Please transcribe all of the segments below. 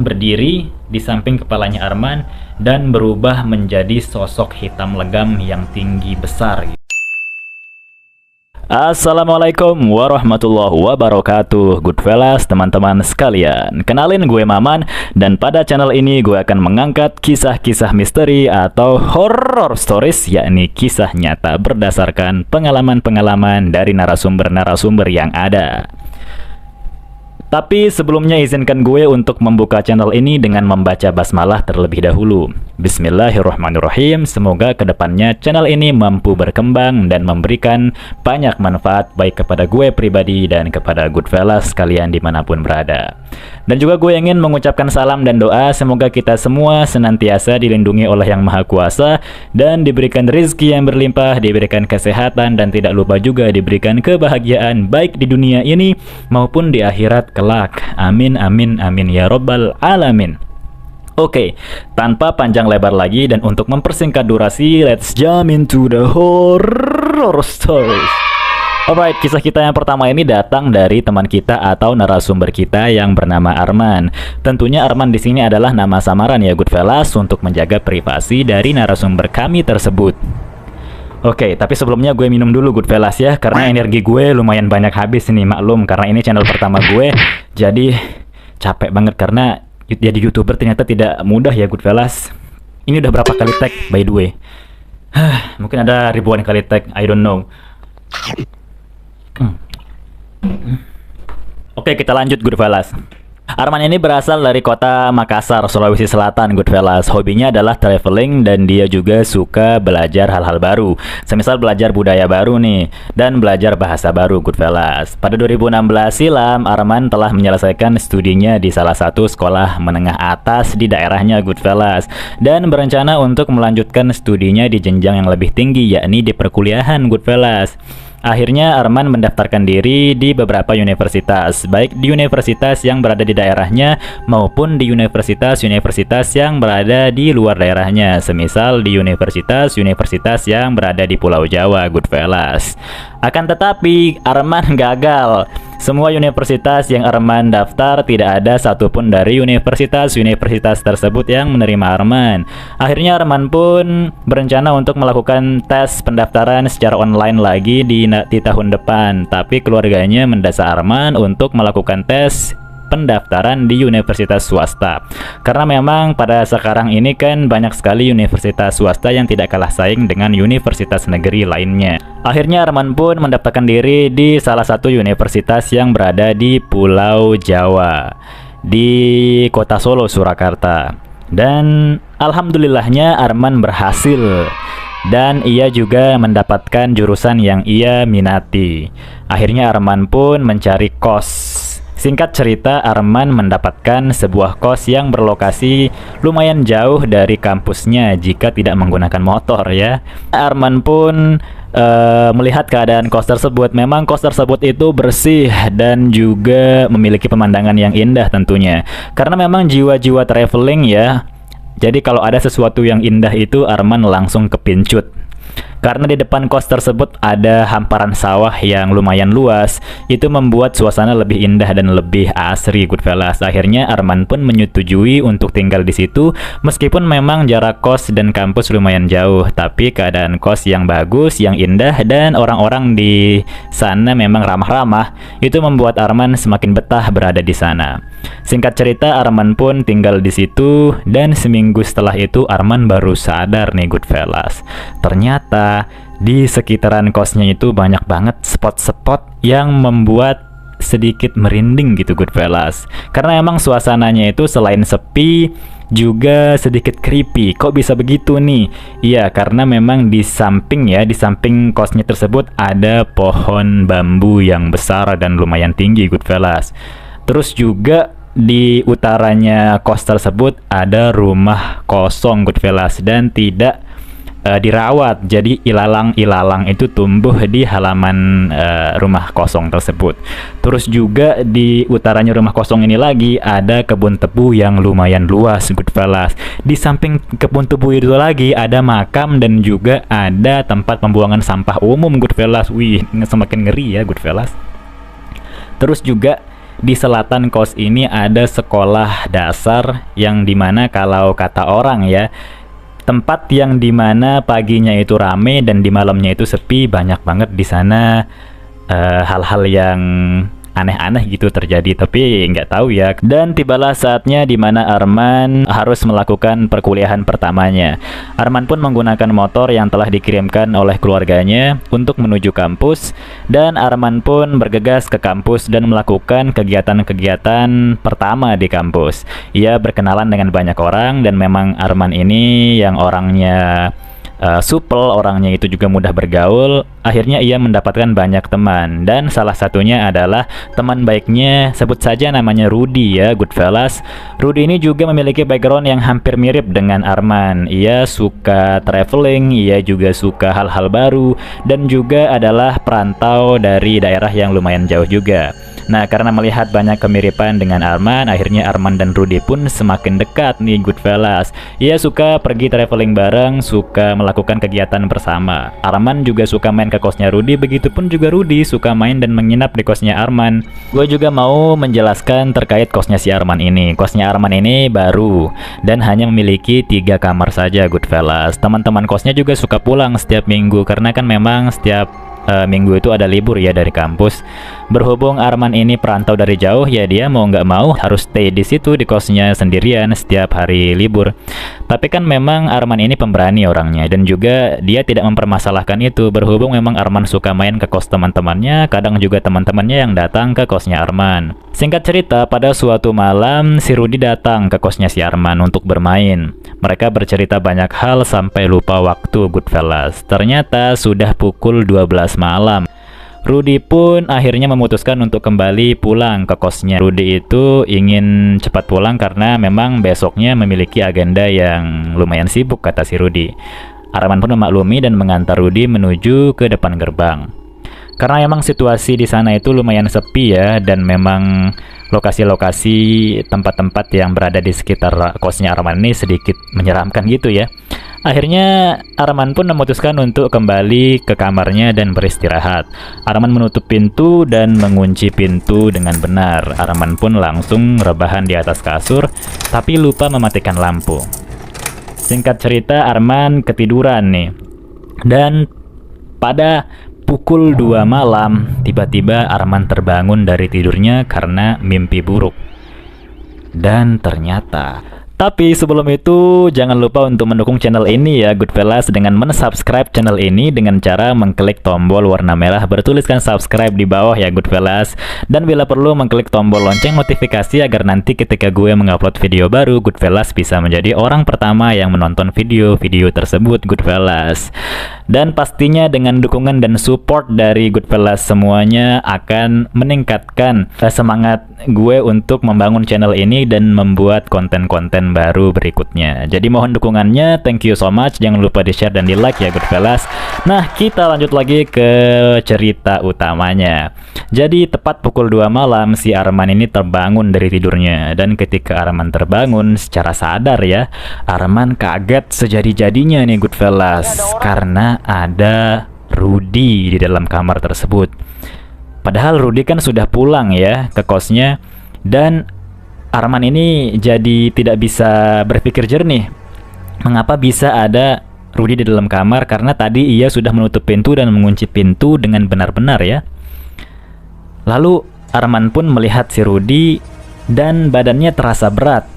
berdiri di samping kepalanya Arman dan berubah menjadi sosok hitam legam yang tinggi besar. Assalamualaikum warahmatullahi wabarakatuh, Goodfellas, teman-teman sekalian. Kenalin, gue Maman, dan pada channel ini gue akan mengangkat kisah-kisah misteri atau horror stories, yakni kisah nyata berdasarkan pengalaman-pengalaman dari narasumber-narasumber yang ada. Tapi sebelumnya izinkan gue untuk membuka channel ini dengan membaca basmalah terlebih dahulu. Bismillahirrahmanirrahim. Semoga kedepannya channel ini mampu berkembang dan memberikan banyak manfaat baik kepada gue pribadi dan kepada Goodfellas kalian dimanapun berada. Dan juga gue ingin mengucapkan salam dan doa semoga kita semua senantiasa dilindungi oleh Yang Maha Kuasa dan diberikan rezeki yang berlimpah, diberikan kesehatan, dan tidak lupa juga diberikan kebahagiaan baik di dunia ini maupun di akhirat kelak. Amin amin amin ya robbal alamin. Oke, tanpa panjang lebar lagi dan untuk mempersingkat durasi, let's jump into the horror stories. Alright, kisah kita yang pertama ini datang dari teman kita atau narasumber kita yang bernama Arman. Tentunya Arman di sini adalah nama samaran ya Goodfellas untuk menjaga privasi dari narasumber kami tersebut. Oke, tapi sebelumnya gue minum dulu Goodfellas ya, karena energi gue lumayan banyak habis ini, maklum karena ini channel pertama gue. Jadi capek banget karena jadi YouTuber ternyata tidak mudah ya Goodfellas. Ini udah berapa kali tag by the way? Mungkin ada ribuan kali tag, I don't know. Oke, kita lanjut Goodfellas. Arman ini berasal dari kota Makassar, Sulawesi Selatan, Goodfellas. Hobinya adalah traveling dan dia juga suka belajar hal-hal baru. Semisal belajar budaya baru nih, dan belajar bahasa baru, Goodfellas. Pada 2016 silam, Arman telah menyelesaikan studinya di salah satu sekolah menengah atas di daerahnya, Goodfellas. Dan berencana untuk melanjutkan studinya di jenjang yang lebih tinggi, yakni di perkuliahan, Goodfellas. Akhirnya Arman mendaftarkan diri di beberapa universitas, baik di universitas yang berada di daerahnya maupun di universitas-universitas yang berada di luar daerahnya, semisal di universitas-universitas yang berada di Pulau Jawa, Goodfellas. Akan tetapi Arman gagal. Semua universitas yang Arman daftar tidak ada satupun dari universitas-universitas tersebut yang menerima Arman. Akhirnya Arman pun berencana untuk melakukan tes pendaftaran secara online lagi di tahun depan. Tapi keluarganya mendesak Arman untuk melakukan tes pendaftaran di universitas swasta. Karena memang pada sekarang ini kan banyak sekali universitas swasta yang tidak kalah saing dengan universitas negeri lainnya. Akhirnya Arman pun mendaftarkan diri di salah satu universitas yang berada di Pulau Jawa, di kota Solo, Surakarta. Dan alhamdulillahnya Arman berhasil. Dan ia juga mendapatkan jurusan yang ia minati. Akhirnya Arman pun mencari kos. Singkat cerita, Arman mendapatkan sebuah kos yang berlokasi lumayan jauh dari kampusnya jika tidak menggunakan motor ya. Arman pun melihat keadaan kos tersebut. Memang kos tersebut itu bersih dan juga memiliki pemandangan yang indah tentunya. Karena memang jiwa-jiwa traveling ya. Jadi kalau ada sesuatu yang indah itu Arman langsung kepincut. Karena di depan kos tersebut ada hamparan sawah yang lumayan luas, itu membuat suasana lebih indah dan lebih asri, Goodfellas. Akhirnya Arman pun menyetujui untuk tinggal di situ, meskipun memang jarak kos dan kampus lumayan jauh, tapi keadaan kos yang bagus, yang indah, dan orang-orang di sana memang ramah-ramah, itu membuat Arman semakin betah berada di sana. Singkat cerita, Arman pun tinggal di situ, dan seminggu setelah itu Arman baru sadar nih, Goodfellas. Ternyata di sekitaran kosnya itu banyak banget spot-spot yang membuat sedikit merinding gitu, Goodfellas. Karena emang suasananya itu selain sepi juga sedikit creepy. Kok bisa begitu nih? Iya, karena memang di samping kosnya tersebut ada pohon bambu yang besar dan lumayan tinggi, Goodfellas. Terus juga di utaranya kos tersebut ada rumah kosong, Goodfellas, dan tidak dirawat. Jadi ilalang-ilalang itu tumbuh di halaman rumah kosong tersebut. Terus juga di utaranya rumah kosong ini lagi ada kebun tebu yang lumayan luas, Goodfellas. Di samping kebun tebu itu lagi ada makam dan juga ada tempat pembuangan sampah umum, Goodfellas. Wih, semakin ngeri ya, Goodfellas. Terus juga di selatan kos ini ada sekolah dasar yang dimana kalau kata orang ya, tempat yang dimana paginya itu rame dan di malamnya itu sepi. Banyak banget di sana hal-hal yang aneh-aneh gitu terjadi, tapi nggak tahu ya. Dan tibalah saatnya di mana Arman harus melakukan perkuliahan pertamanya. Arman pun menggunakan motor yang telah dikirimkan oleh keluarganya untuk menuju kampus, dan Arman pun bergegas ke kampus dan melakukan kegiatan-kegiatan pertama di kampus. Ia berkenalan dengan banyak orang, dan memang Arman ini yang orangnya supel, orangnya itu juga mudah bergaul. Akhirnya ia mendapatkan banyak teman, dan salah satunya adalah teman baiknya, sebut saja namanya Rudy ya, Goodfellas. Rudy ini juga memiliki background yang hampir mirip dengan Arman. Ia suka traveling, ia juga suka hal-hal baru, dan juga adalah perantau dari daerah yang lumayan jauh juga. Nah, karena melihat banyak kemiripan dengan Arman, akhirnya Arman dan Rudy pun semakin dekat nih, Goodfellas. Ia suka pergi traveling bareng, suka melakukan kegiatan bersama. Arman juga suka main ke kosnya Rudy, begitupun juga Rudy suka main dan menginap di kosnya Arman. Gue juga mau menjelaskan terkait kosnya si Arman ini. Kosnya Arman ini baru dan hanya memiliki 3 kamar saja, Goodfellas. Teman-teman kosnya juga suka pulang setiap minggu, karena kan memang setiap minggu itu ada libur ya dari kampus. Berhubung Arman ini perantau dari jauh, ya dia mau nggak mau harus stay di situ di kosnya sendirian setiap hari libur. Tapi kan memang Arman ini pemberani orangnya, dan juga dia tidak mempermasalahkan itu. Berhubung memang Arman suka main ke kos teman-temannya, kadang juga teman-temannya yang datang ke kosnya Arman. Singkat cerita, pada suatu malam si Rudy datang ke kosnya si Arman untuk bermain. Mereka bercerita banyak hal sampai lupa waktu, Goodfellas. Ternyata sudah pukul 12 malam. Rudy pun akhirnya memutuskan untuk kembali pulang ke kosnya. Rudy itu ingin cepat pulang karena memang besoknya memiliki agenda yang lumayan sibuk, kata si Rudy. Arman pun memaklumi dan mengantar Rudy menuju ke depan gerbang. Karena memang situasi di sana itu lumayan sepi ya, dan memang lokasi-lokasi tempat-tempat yang berada di sekitar kosnya Arman ini sedikit menyeramkan gitu ya. Akhirnya Arman pun memutuskan untuk kembali ke kamarnya dan beristirahat. Arman menutup pintu dan mengunci pintu dengan benar. Arman pun langsung rebahan di atas kasur, tapi lupa mematikan lampu. Singkat cerita, Arman ketiduran nih. Dan pada pukul 2 malam, tiba-tiba Arman terbangun dari tidurnya karena mimpi buruk. Dan ternyata, tapi sebelum itu, jangan lupa untuk mendukung channel ini ya, Goodfellas, dengan mensubscribe channel ini dengan cara mengklik tombol warna merah bertuliskan subscribe di bawah ya, Goodfellas. Dan bila perlu mengklik tombol lonceng notifikasi agar nanti ketika gue mengupload video baru, Goodfellas bisa menjadi orang pertama yang menonton video-video tersebut, Goodfellas. Dan pastinya dengan dukungan dan support dari Goodfellas semuanya akan meningkatkan semangat gue untuk membangun channel ini dan membuat konten-konten baru berikutnya. Jadi mohon dukungannya, thank you so much. Jangan lupa di share dan di like ya, Goodfellas. Nah, kita lanjut lagi ke cerita utamanya. Jadi tepat pukul 2 malam si Arman ini terbangun dari tidurnya. Dan ketika Arman terbangun secara sadar ya, Arman kaget sejadi-jadinya nih, Goodfellas, karena ada Rudy di dalam kamar tersebut. Padahal Rudy kan sudah pulang ya ke kosnya, dan Arman ini jadi tidak bisa berpikir jernih. Mengapa bisa ada Rudy di dalam kamar? Karena tadi ia sudah menutup pintu dan mengunci pintu dengan benar-benar ya. Lalu Arman pun melihat si Rudy dan badannya terasa berat.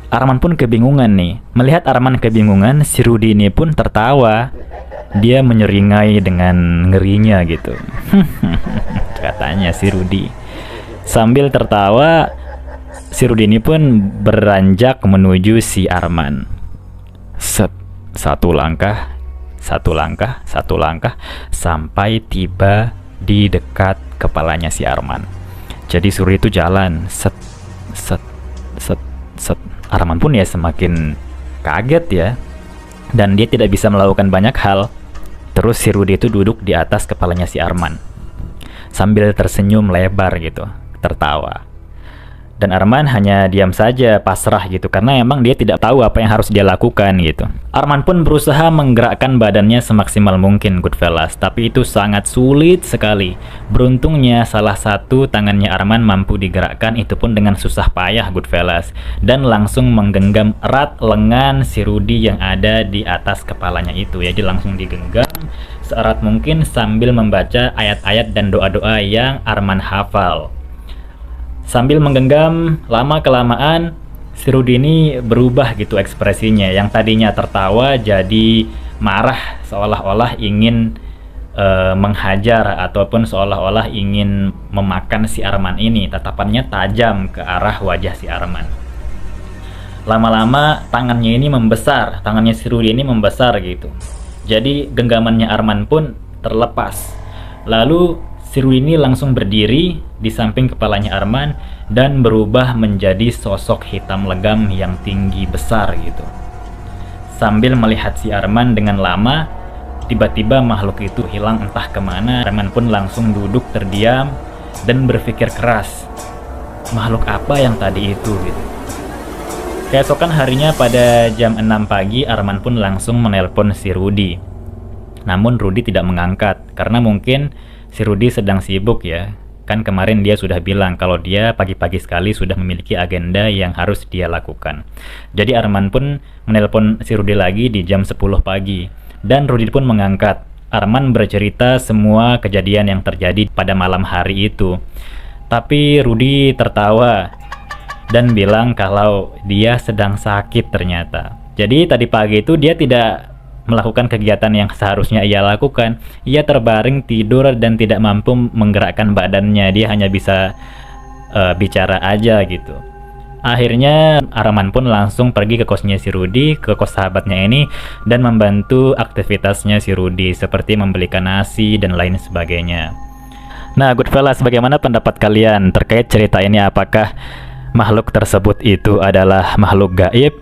Arman pun kebingungan nih. Melihat Arman kebingungan, si Rudy ini pun tertawa. Dia menyeringai dengan ngerinya gitu. Katanya si Rudy. Sambil tertawa, si Rudy ini pun beranjak menuju si Arman. Satu langkah, sampai tiba di dekat kepalanya si Arman. Jadi Rudy itu jalan, set. Arman pun ya semakin kaget ya, dan dia tidak bisa melakukan banyak hal. Terus si Rudy itu duduk di atas kepalanya si Arman sambil tersenyum lebar gitu, tertawa. Dan Arman hanya diam saja, pasrah gitu, karena emang dia tidak tahu apa yang harus dia lakukan gitu. Arman pun berusaha menggerakkan badannya semaksimal mungkin, Goodfellas, tapi itu sangat sulit sekali. Beruntungnya salah satu tangannya Arman mampu digerakkan, itu pun dengan susah payah, Goodfellas, dan langsung menggenggam erat lengan si Rudy yang ada di atas kepalanya itu. Jadi langsung digenggam seerat mungkin sambil membaca ayat-ayat dan doa-doa yang Arman hafal. Sambil menggenggam, lama-kelamaan si Rudy ini berubah gitu ekspresinya. Yang tadinya tertawa jadi marah, seolah-olah ingin menghajar ataupun seolah-olah ingin memakan si Arman ini. Tatapannya tajam ke arah wajah si Arman. Lama-lama tangannya ini membesar, tangannya si Rudy ini membesar gitu. Jadi genggamannya Arman pun terlepas. Lalu si Rudy ini langsung berdiri di samping kepalanya Arman dan berubah menjadi sosok hitam legam yang tinggi besar gitu. Sambil melihat si Arman dengan lama, tiba-tiba makhluk itu hilang entah kemana. Arman pun langsung duduk terdiam dan berpikir keras, makhluk apa yang tadi itu gitu. Keesokan harinya pada jam 6 pagi, Arman pun langsung menelpon si Rudy. Namun Rudy tidak mengangkat, karena mungkin si Rudy sedang sibuk ya. Kan kemarin dia sudah bilang kalau dia pagi-pagi sekali sudah memiliki agenda yang harus dia lakukan. Jadi Arman pun menelpon si Rudy lagi di jam 10 pagi. Dan Rudy pun mengangkat. Arman bercerita semua kejadian yang terjadi pada malam hari itu. Tapi Rudy tertawa dan bilang kalau dia sedang sakit ternyata. Jadi tadi pagi itu dia tidak melakukan kegiatan yang seharusnya ia lakukan. Ia terbaring tidur dan tidak mampu menggerakkan badannya. Dia hanya bisa bicara aja gitu. Akhirnya Arman pun langsung pergi ke kosnya si Rudy, ke kos sahabatnya ini, dan membantu aktivitasnya si Rudy seperti membelikan nasi dan lain sebagainya. Nah, Goodfellas, bagaimana pendapat kalian terkait cerita ini? Apakah makhluk tersebut itu adalah makhluk gaib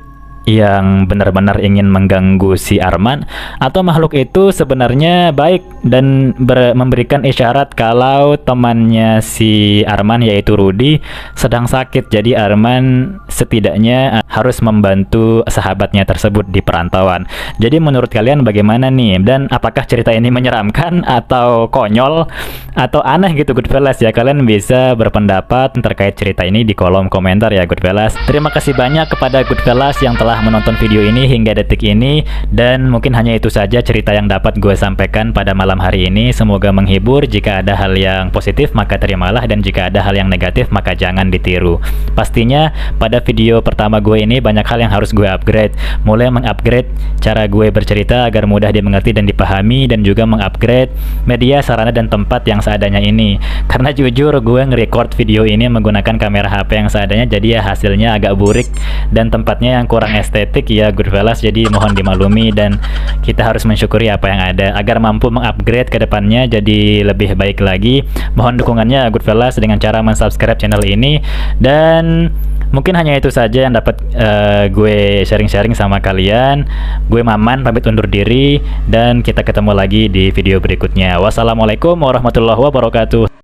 yang benar-benar ingin mengganggu si Arman, atau makhluk itu sebenarnya baik dan memberikan isyarat kalau temannya si Arman yaitu Rudy sedang sakit, jadi Arman setidaknya harus membantu sahabatnya tersebut di perantauan. Jadi menurut kalian bagaimana nih, dan apakah cerita ini menyeramkan atau konyol atau aneh gitu, Goodfellas ya? Kalian bisa berpendapat terkait cerita ini di kolom komentar ya, Goodfellas. Terima kasih banyak kepada Goodfellas yang telah menonton video ini hingga detik ini, dan mungkin hanya itu saja cerita yang dapat gue sampaikan pada malam hari ini. Semoga menghibur. Jika ada hal yang positif maka terimalah, dan jika ada hal yang negatif maka jangan ditiru. Pastinya pada video pertama gue ini banyak hal yang harus gue upgrade, mulai mengupgrade cara gue bercerita agar mudah dimengerti dan dipahami, dan juga mengupgrade media, sarana, dan tempat yang seadanya ini. Karena jujur gue nge-record video ini menggunakan kamera HP yang seadanya, jadi ya hasilnya agak burik dan tempatnya yang kurang estetik ya, Goodfellas. Jadi mohon dimaklumi, dan kita harus mensyukuri apa yang ada agar mampu mengupgrade ke depannya jadi lebih baik lagi. Mohon dukungannya Goodfellas dengan cara mensubscribe channel ini, dan mungkin hanya itu saja yang dapat gue sharing-sharing sama kalian. Gue Maman pamit undur diri, dan kita ketemu lagi di video berikutnya. Wassalamualaikum warahmatullahi wabarakatuh.